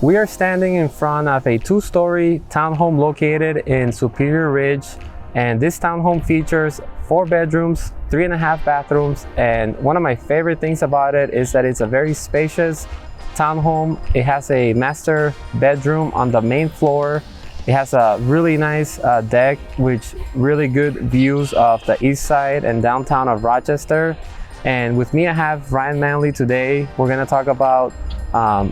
We are standing in front of a two-story townhome located in Superior Ridge, and this townhome features 4 bedrooms, 3.5 bathrooms, and one of my favorite things about it is that it's a very spacious townhome. It has a master bedroom on the main floor. It has a really nice deck with really good views of the east side and downtown of Rochester. And with me I have Ryan Manley today. We're going to talk about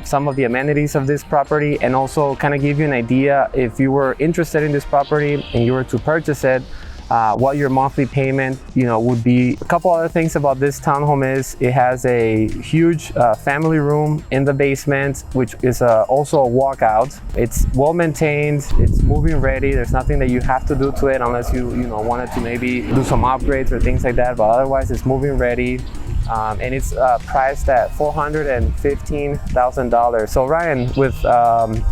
some of the amenities of this property and also kind of give you an idea if you were interested in this property and you were to purchase it, what your monthly payment would be. A couple other things about this townhome is it has a huge family room in the basement, which is also a walkout. It's well maintained, it's moving ready. There's nothing that you have to do to it unless you wanted to maybe do some upgrades or things like that, but otherwise it's moving ready. And it's priced at $415,000. So Ryan, with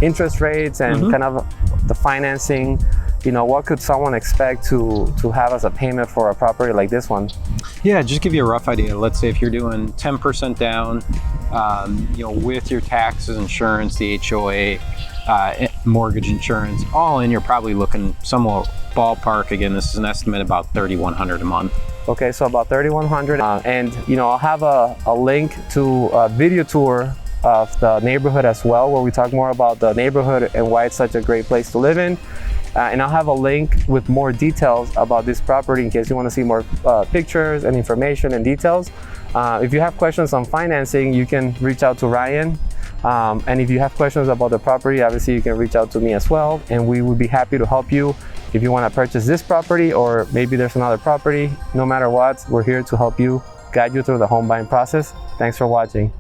interest rates and kind of the financing, what could someone expect to have as a payment for a property like this one? Yeah, just give you a rough idea. Let's say if you're doing 10% down, with your taxes, insurance, the HOA, mortgage insurance, all in, you're probably looking somewhat ballpark. Again, this is an estimate about $3,100 a month. Okay, so about $3,100, and I'll have a link to a video tour of the neighborhood as well, where we talk more about the neighborhood and why it's such a great place to live in. And I'll have a link with more details about this property in case you want to see more pictures and information and details. If you have questions on financing, you can reach out to Ryan. And if you have questions about the property, obviously you can reach out to me as well, and we would be happy to help you if you want to purchase this property, or maybe there's another property. No matter what, we're here to help you, guide you through the home buying process. Thanks for watching.